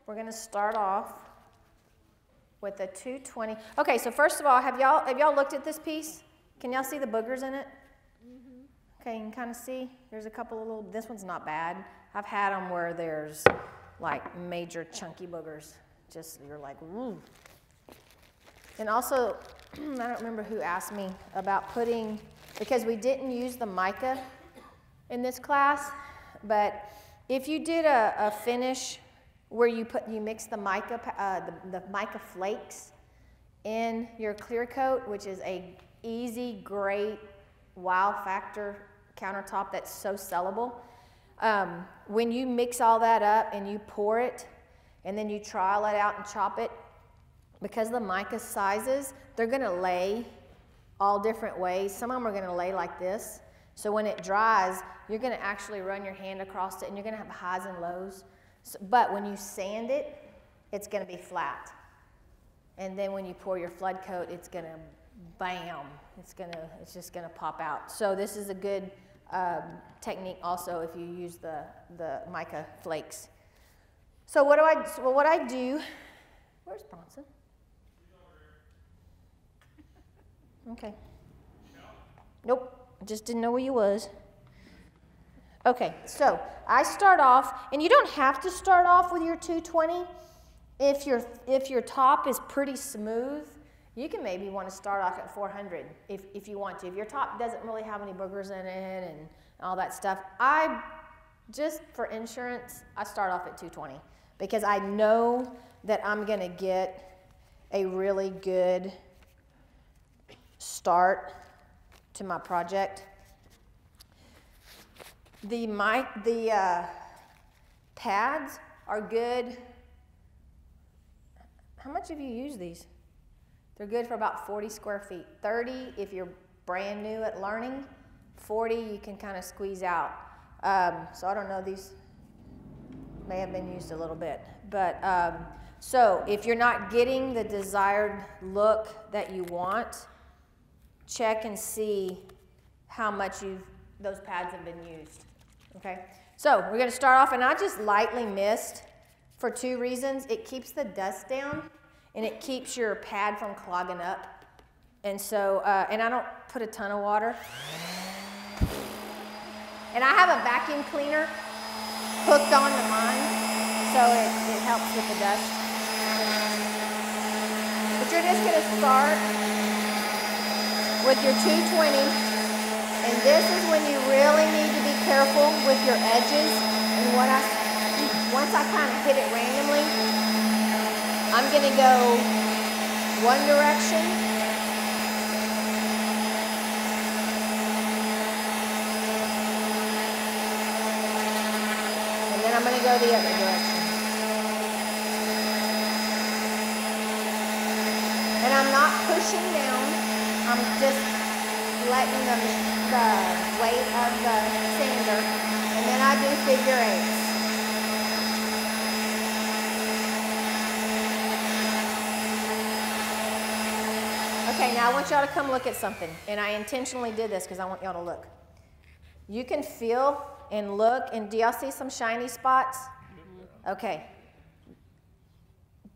we're going to start off with a 220. Okay, so first of all, have y'all looked at this piece? Can y'all see the boogers in it? Mm-hmm. Okay, you can kind of see. There's a couple of little, this one's not bad. I've had them where there's like major chunky boogers. Just, you're like, ooh. And also, I don't remember who asked me about putting, because we didn't use the mica in this class, but if you did a finish where you mix the mica, the mica flakes in your clear coat, which is a easy, great wow factor countertop that's so sellable. When you mix all that up and you pour it, and then you trowel it out and chop it, because the mica sizes, they're gonna lay all different ways. Some of them are gonna lay like this. So when it dries, you're gonna actually run your hand across it and you're gonna have highs and lows. So, but when you sand it, it's gonna be flat. And then when you pour your flood coat, it's gonna bam, it's just gonna pop out. So this is a good technique also if you use the mica flakes. So what I do, where's Bronson? Okay. Nope, just didn't know where you was. Okay, so I start off, and you don't have to start off with your 220. If your top is pretty smooth, you can maybe want to start off at 400 if you want to. If your top doesn't really have any boogers in it and all that stuff, just for insurance, I start off at 220 because I know that I'm going to get a really good start to my project. The pads are good. How much have you used these? They're good for about 40 square feet. 30 if you're brand new at learning. 40 you can kind of squeeze out. So I don't know, these may have been used a little bit. But so if you're not getting the desired look that you want, check and see how much those pads have been used. Okay, so we're going to start off, and I just lightly mist for 2 reasons. It keeps the dust down, and it keeps your pad from clogging up. And so, and I don't put a ton of water. And I have a vacuum cleaner hooked onto mine, so it helps with the dust. But you're just going to start with your 220. And this is when you really need to be careful with your edges. And once I kind of hit it randomly, I'm going to go one direction. And then I'm going to go the other direction. And I'm not pushing down. I'm just letting the weight of the sander, and then I do figure 8s. Okay, now I want y'all to come look at something, and I intentionally did this because I want y'all to look. You can feel and look, and do y'all see some shiny spots? Okay.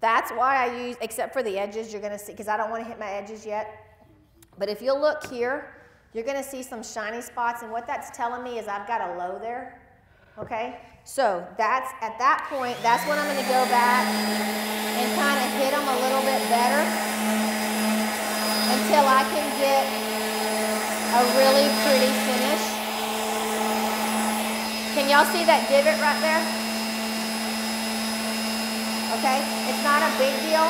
That's why I use, except for the edges, you're going to see, because I don't want to hit my edges yet. But if you'll look here, you're going to see some shiny spots, and what that's telling me is I've got a low there, okay? So at that point, that's when I'm going to go back and kind of hit them a little bit better until I can get a really pretty finish. Can y'all see that divot right there? Okay, it's not a big deal,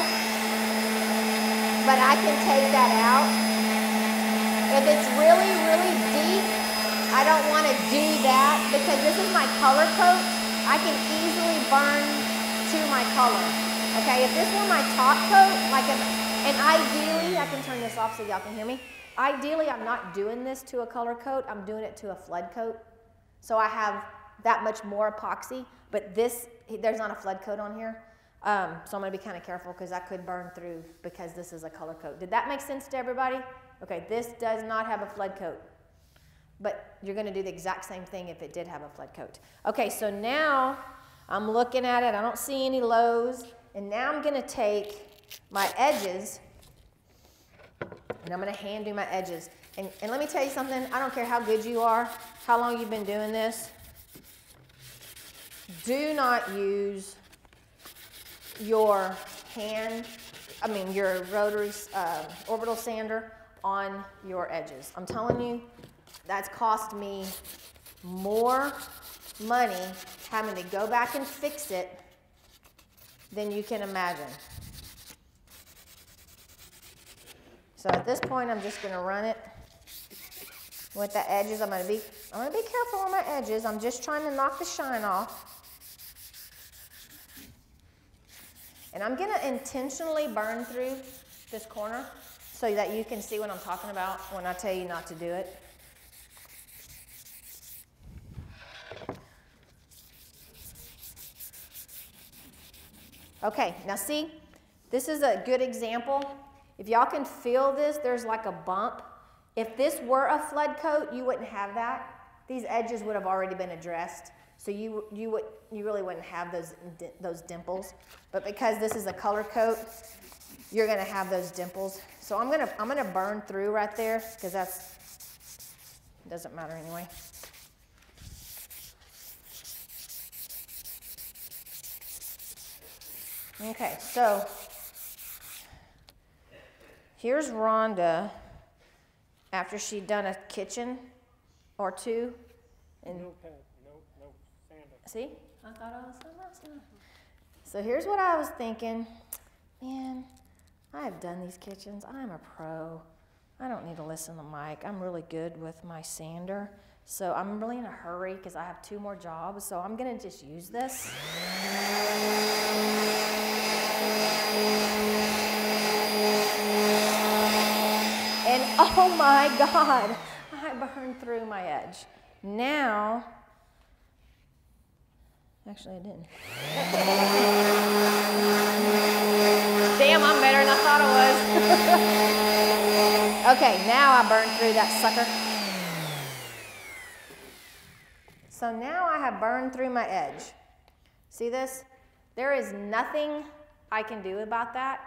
but I can take that out. If it's really, really deep, I don't want to do that because this is my color coat. I can easily burn to my color. Okay, if this were my top coat, and ideally, I can turn this off so y'all can hear me. Ideally, I'm not doing this to a color coat. I'm doing it to a flood coat. So I have that much more epoxy, but there's not a flood coat on here. So I'm going to be kind of careful because I could burn through because this is a color coat. Did that make sense to everybody? Okay, this does not have a flood coat, but you're going to do the exact same thing if it did have a flood coat. Okay, so now I'm looking at it, I don't see any lows, and now I'm gonna take my edges, and I'm gonna hand do my edges. And let me tell you something, I don't care how good you are, how long you've been doing this, do not use your your rotary orbital sander on your edges. I'm telling you, that's cost me more money having to go back and fix it than you can imagine. So at this point, I'm just going to run it with the edges. I'm going to be careful on my edges. I'm just trying to knock the shine off. And I'm going to intentionally burn through this corner so that you can see what I'm talking about when I tell you not to do it. Okay, now see, this is a good example. If y'all can feel this, there's like a bump. If this were a flood coat, you wouldn't have that. These edges would have already been addressed, so you really wouldn't have those dimples. But because this is a color coat, you're gonna have those dimples. So I'm gonna burn through right there because doesn't matter anyway. Okay, so here's Rhonda after she'd done a kitchen or two. And no sander. See? I thought I was something else. So here's what I was thinking. Man, I have done these kitchens. I'm a pro. I don't need to listen to Mike. I'm really good with my sander. So I'm really in a hurry because I have 2 more jobs. So I'm going to just use this. And oh my God, I burned through my edge. Now, actually I didn't. Damn, I'm better than I thought I was. Okay, now I burned through that sucker. So now I have burned through my edge. See this? There is nothing I can do about that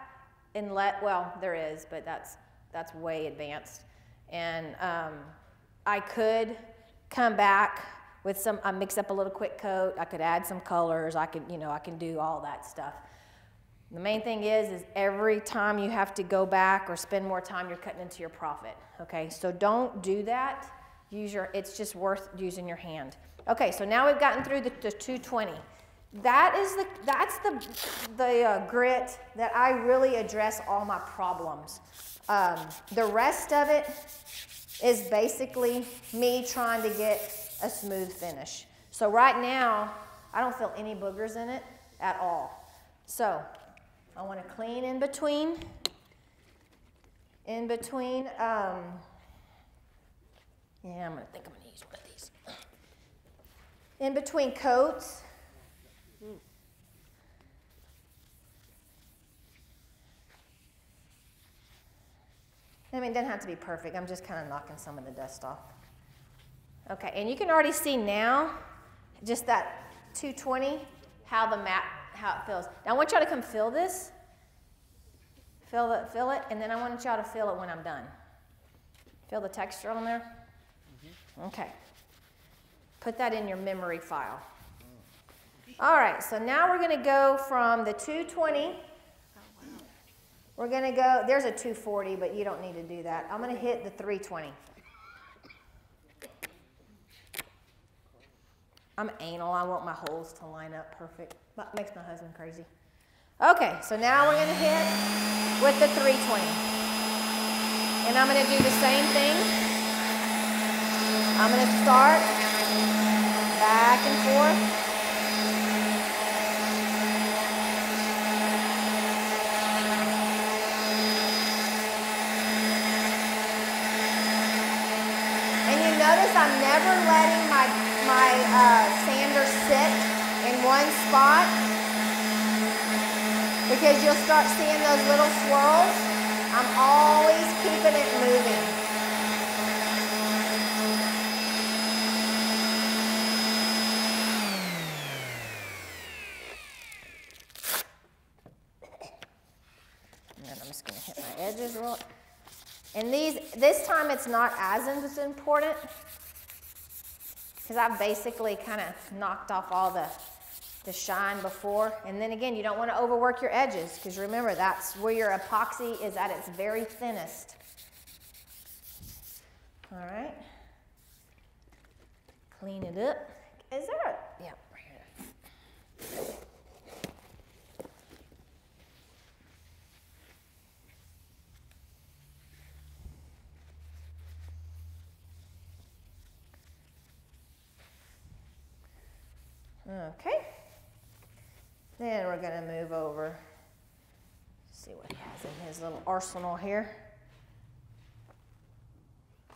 well, there is, but that's way advanced. And I could come back with I mix up a little quick coat. I could add some colors. I can do all that stuff. The main thing is every time you have to go back or spend more time, you're cutting into your profit. Okay, so don't do that. It's just worth using your hand. Okay, so now we've gotten through the 220. That's the grit that I really address all my problems. The rest of it is basically me trying to get a smooth finish. So right now, I don't feel any boogers in it at all. So I want to clean in between. Yeah, I'm gonna use one of these. In between coats. I mean, it doesn't have to be perfect. I'm just kind of knocking some of the dust off. Okay, and you can already see now, just that 220, how it feels. Now I want y'all to come feel this. Feel it, and then I want y'all to feel it when I'm done. Feel the texture on there? Mm-hmm. Okay. Put that in your memory file. All right, so now we're going to go from the 220. We're going to go, there's a 240, but you don't need to do that. I'm going to hit the 320. I'm anal. I want my holes to line up perfect. That makes my husband crazy. Okay, so now we're going to hit with the 320. And I'm going to do the same thing. I'm going to start back and forth. Notice I'm never letting my sander sit in one spot because you'll start seeing those little swirls. I'm always keeping it moving. just gonna hit my edges real. And this time it's not as important because I've basically kind of knocked off all the shine before. And then again, you don't want to overwork your edges because remember, that's where your epoxy is at its very thinnest. All right. Clean it up. Is there a, yeah, right here. Okay. Then we're going to move over, see what he has in his little arsenal here.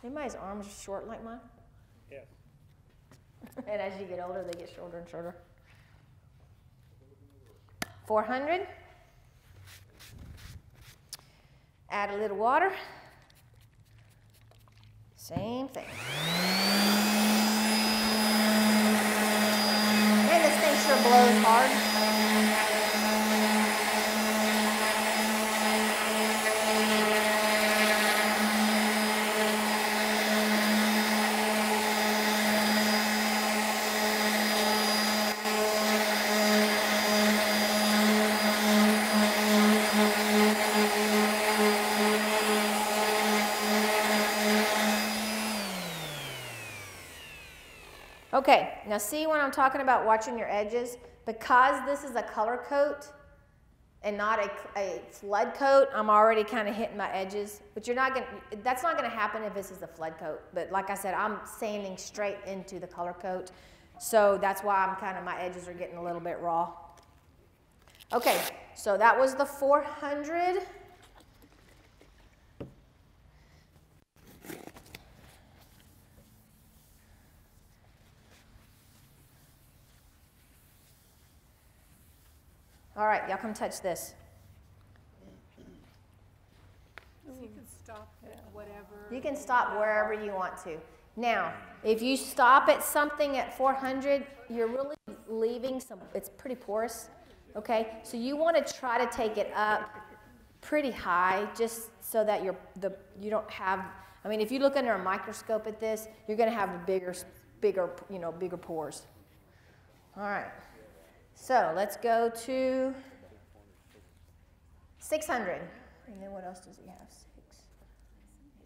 Anybody's arms are short like mine? Yes. And as you get older, they get shorter and shorter. 400. Add a little water. Same thing. Man, this thing sure blows hard. Okay, now see when I'm talking about watching your edges, because this is a color coat and not a flood coat, I'm already kind of hitting my edges, but that's not gonna happen if this is a flood coat. But like I said, I'm sanding straight into the color coat. So that's why my edges are getting a little bit raw. Okay, so that was the 400. All right, y'all come touch this. So you can stop at whatever. You can stop wherever you want to. Now, if you stop at something at 400, you're really leaving some, it's pretty porous, okay? So you want to try to take it up pretty high just so that you don't have, I mean, if you look under a microscope at this, you're going to have bigger pores. All right. So let's go to 600. And then what else does he have? 6.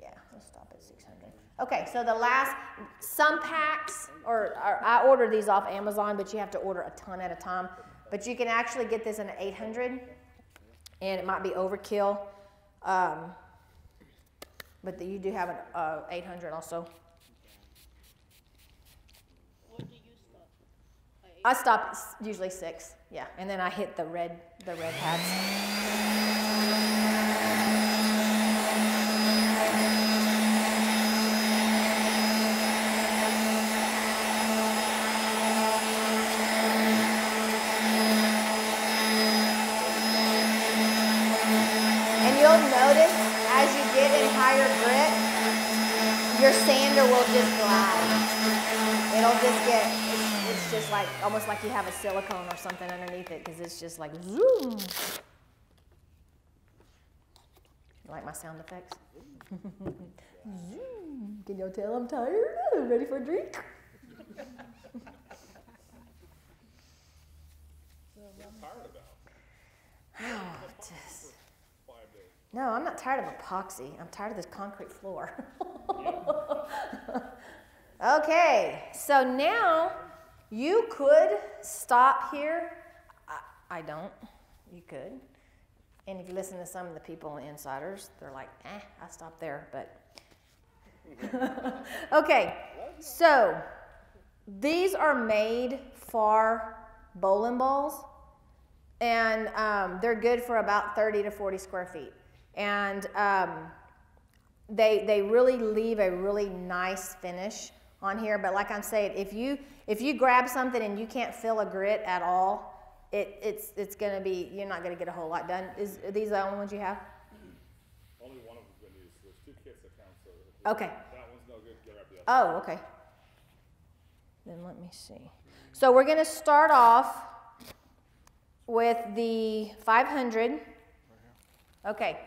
Yeah, let's stop at 600. Okay, so the last, some packs, or I ordered these off Amazon, but you have to order a ton at a time. But you can actually get this in an 800, and it might be overkill. But you do have an 800 also. I stop usually 6, yeah, and then I hit the red pads. And you'll notice as you get in higher grit, your sander will just glide. It'll just get. It's just like, almost like you have a silicone or something underneath it because it's just like zoom. You like my sound effects? Zoom. Can y'all tell I'm tired? I'm ready for a drink? What's tired about? Just, 5 days. no, I'm not tired of epoxy. I'm tired of this concrete floor. Okay, so now you could stop here. I don't. You could. And if you listen to some of the people on the Insiders, they're like, I stopped there, but. Okay, so these are made for bowling balls, and they're good for about 30 to 40 square feet. And they really leave a really nice finish on here, but like I'm saying, if you grab something and you can't fill a grit at all, it's gonna be, you're not gonna get a whole lot done. Are these the only ones you have? Only one of them's been used. There's 2 kits that count, so Okay. that one's no good. Grab the other. Oh, okay. Then let me see. So we're gonna start off with the 500. Okay,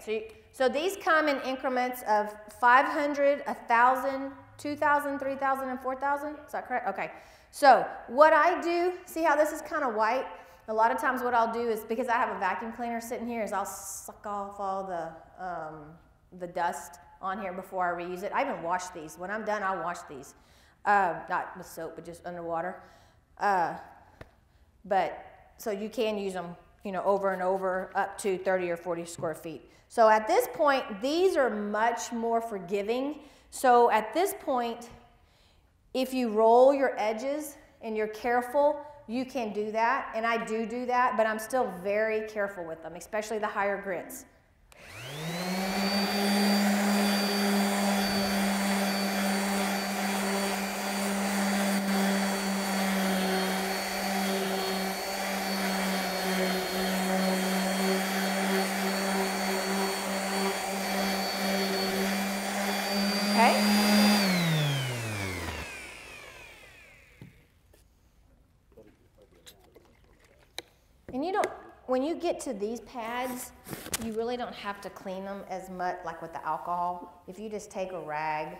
so these come in increments of 500, 1,000, 2,000, 3,000, and 4,000. Is that correct? Okay. So what I do, see how this is kind of white? A lot of times what I'll do is, because I have a vacuum cleaner sitting here, is I'll suck off all the dust on here before I reuse it. I even wash these. When I'm done, I'll wash these. Not with soap, but just underwater. But so you can use them, you know, over and over up to 30 or 40 square feet. So at this point, these are much more forgiving. So at this point, if you roll your edges and you're careful, you can do that. And I do that, but I'm still very careful with them, especially the higher grits. And you don't, when you get to these pads, you really don't have to clean them as much, like with the alcohol. If you just take a rag,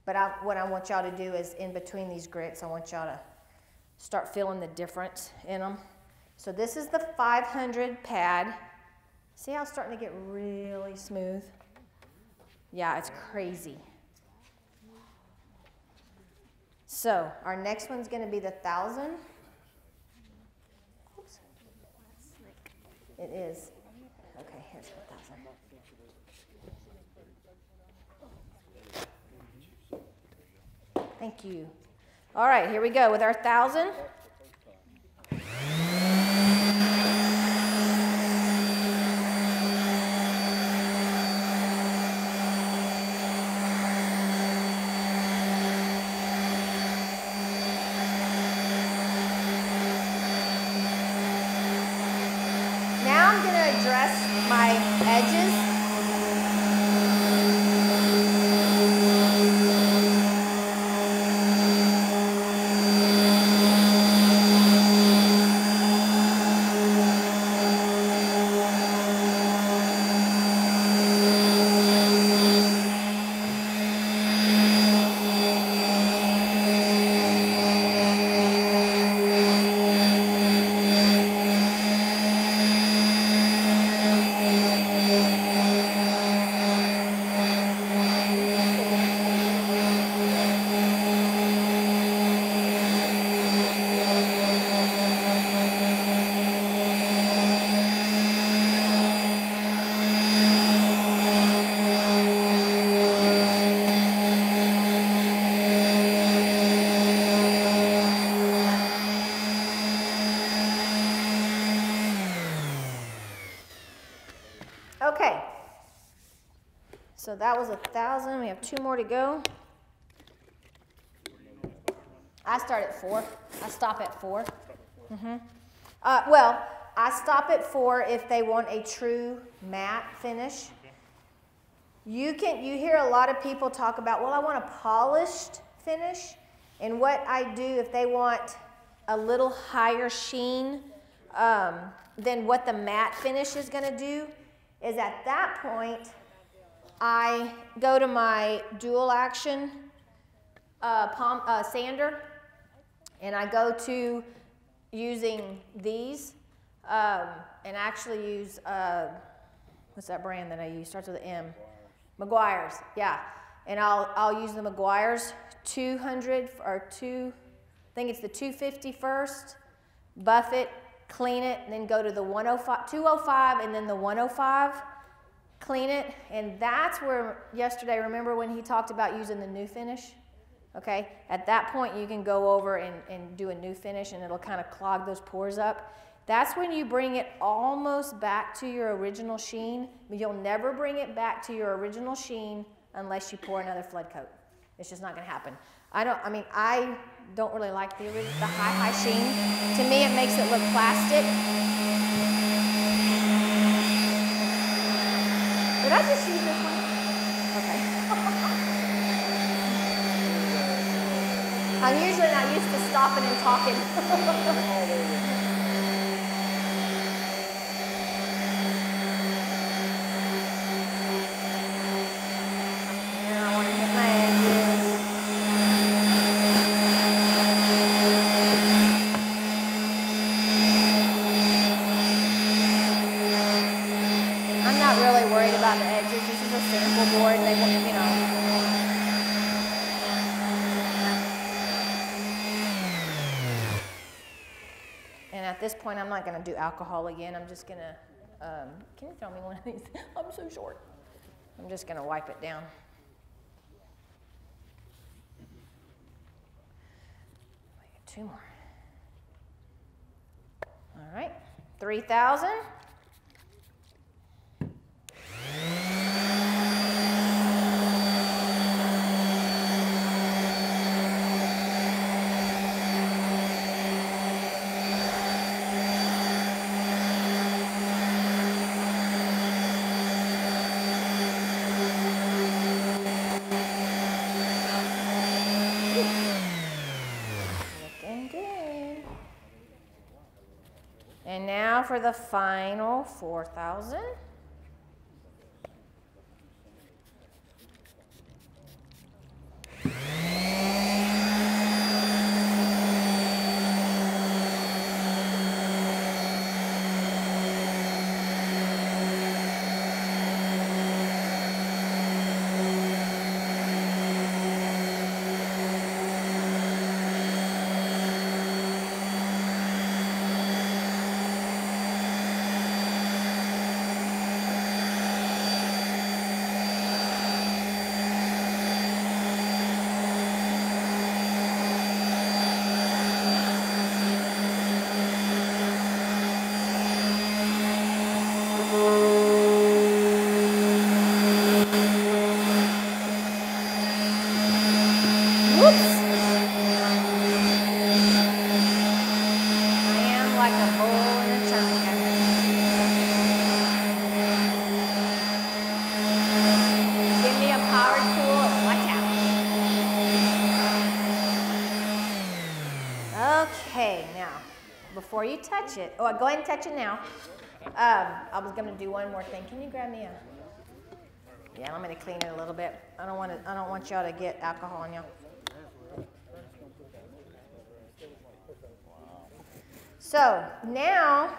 but what I want y'all to do is in between these grits, I want y'all to start feeling the difference in them. So this is the 500 pad. See how it's starting to get really smooth? Yeah, it's crazy. So our next one's gonna be the 1,000. It is. Okay, here's 1,000. Thank you. All right, here we go with our 1,000. Now I'm going to address my edges. Okay, so that was 1,000. We have 2 more to go. I start at 4. I stop at 4. Well, I stop at 4 if they want a true matte finish. You hear a lot of people talk about, well, I want a polished finish. And what I do, if they want a little higher sheen than what the matte finish is going to do, is at that point, I go to my dual action sander, and I go to using these, and actually use, what's that brand that I use? Starts with an M. Meguiar's, yeah. And I'll use the Meguiar's 200 or I think it's the 250 first, buff it, clean it, and then go to the 105, 205, and then the 105, clean it. And that's where yesterday, remember when he talked about using the new finish? Okay, at that point you can go over and do a new finish, and it'll kind of clog those pores up. That's when you bring it almost back to your original sheen, but you'll never bring it back to your original sheen unless you pour another flood coat. It's just not going to happen. I don't really like the high sheen. To me, it makes it look plastic. Did I just use this one? Okay. I'm usually not used to stopping and talking. at this point, I'm not going to do alcohol again. I'm just going to, can you throw me one of these? I'm so short. I'm just going to wipe it down. Two more. All right, 3,000. Looking good. And now for the final 4,000. Okay, now, before you touch it, oh, go ahead and touch it now. I was going to do one more thing. Can you grab me a? Yeah, I'm going to clean it a little bit. I don't want y'all to get alcohol on y'all. So now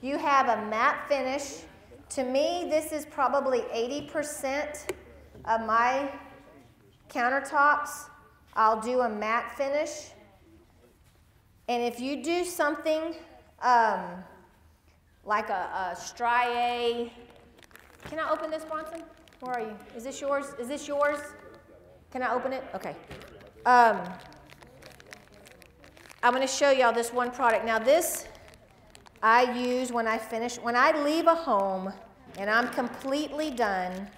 you have a matte finish. To me, this is probably 80% of my countertops. I'll do a matte finish. And if you do something like a striae, can I open this, Bronson? Where are you? Is this yours? Is this yours? Can I open it? Okay. I'm going to show y'all this one product. Now this I use when I finish, when I leave a home and I'm completely done,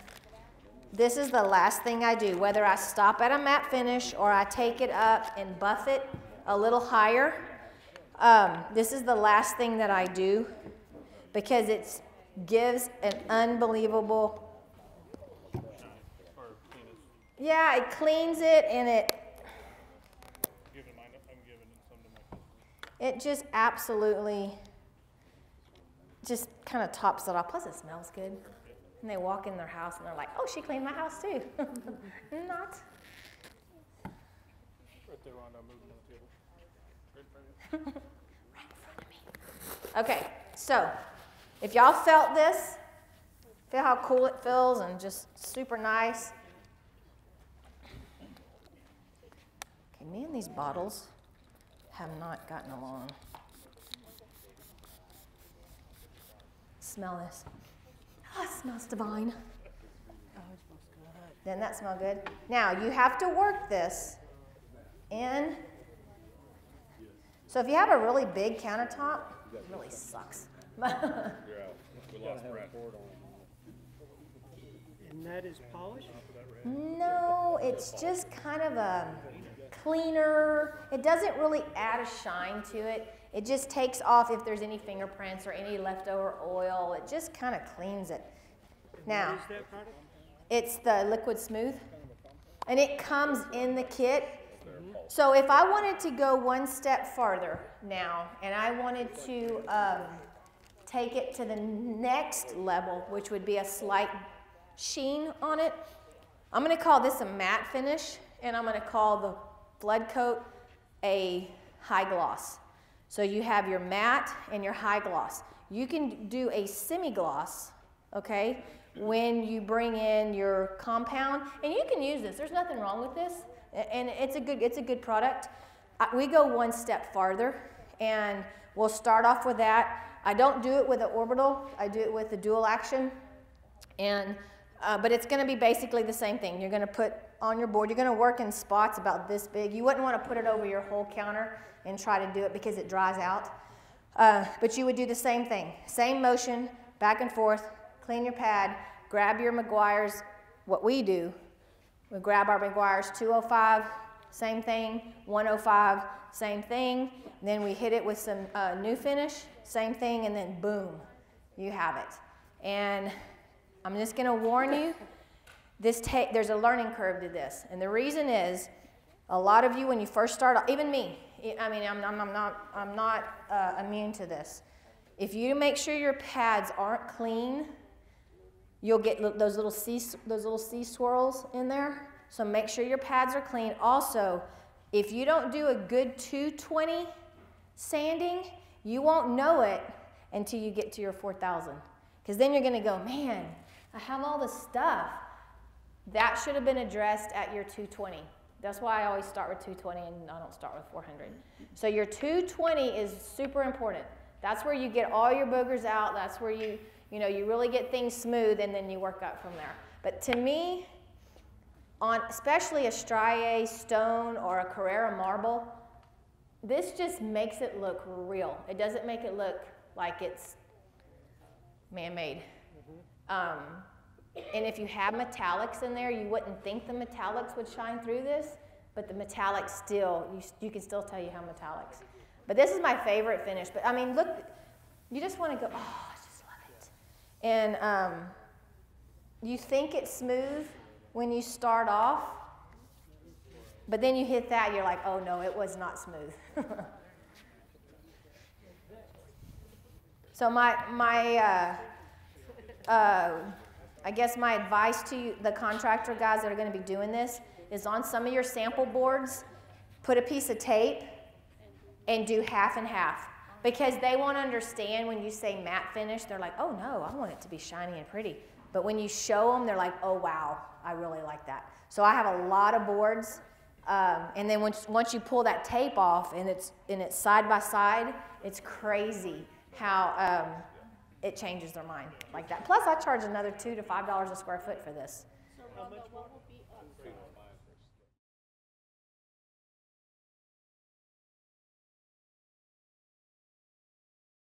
this is the last thing I do. Whether I stop at a matte finish or I take it up and buff it a little higher, this is the last thing that I do because it gives an unbelievable, yeah, it cleans it and it just absolutely just kind of tops it off. Plus it smells good. And they walk in their house and they're like, oh, she cleaned my house too. Not. Right there, Rhonda, moving on the table. Right in front of you. Right in front of me. Okay, so if y'all felt this, feel how cool it feels and just super nice. Okay, me and these bottles have not gotten along. Smell this. Oh, it smells divine. Oh, it smells good. Doesn't that smell good? Now, you have to work this in. So if you have a really big countertop, it really sucks. Yeah, we lost Brent. And that is polished? No, it's just kind of a cleaner. It doesn't really add a shine to it. It just takes off if there's any fingerprints or any leftover oil. It just kind of cleans it. Now, What is that product? it's the Liquid Smooth, and it comes in the kit. So if I wanted to go one step farther now, and I wanted to take it to the next level, which would be a slight sheen on it, I'm going to call this a matte finish, and I'm going to call the flood coat a high gloss. So you have your matte and your high gloss. You can do a semi-gloss, okay, when you bring in your compound, and you can use this. There's nothing wrong with this, and it's a good product. We go one step farther, And we'll start off with that. I don't do it with an orbital. I do it with the dual action. And, but it's going to be basically the same thing. You're going to put on your board, you're going to work in spots about this big. You wouldn't want to put it over your whole counter and try to do it because it dries out. But you would do the same thing. Same motion, back and forth, clean your pad, grab your Meguiar's. What we do, we grab our Meguiar's 205, same thing, 105, same thing. Then we hit it with some new finish, same thing, and then boom, you have it. And I'm just going to warn you, there's a learning curve to this. And the reason is, a lot of you, when you first start, even me, I mean, I'm not immune to this. If you make sure your pads aren't clean, you'll get those little C swirls in there. So make sure your pads are clean. Also, if you don't do a good 220 sanding, you won't know it until you get to your 4000. Because then you're going to go, man, I have all this stuff. That should have been addressed at your 220. That's why I always start with 220 and I don't start with 400. So your 220 is super important. That's where you get all your boogers out. That's where you really get things smooth, and then you work up from there. But to me, on especially a strié stone or a Carrara marble, this just makes it look real. It doesn't make it look like it's man-made. And if you have metallics in there, you wouldn't think the metallics would shine through this, but the metallics still, you can still tell you how metallics. But this is my favorite finish. But I mean, look, you just want to go, oh, I just love it. And you think it's smooth when you start off, but then you hit that, you're like, oh no, it was not smooth. So I guess my advice to you, the contractor guys that are going to be doing this, is on some of your sample boards, put a piece of tape and do half and half. Because they won't understand when you say matte finish. They're like, oh no, I want it to be shiny and pretty. But when you show them, they're like, oh wow, I really like that. So I have a lot of boards. And then once you pull that tape off and it's side by side, it's crazy how it changes their mind like that. Plus, I charge another $2 to $5 a square foot for this. So how much will be up?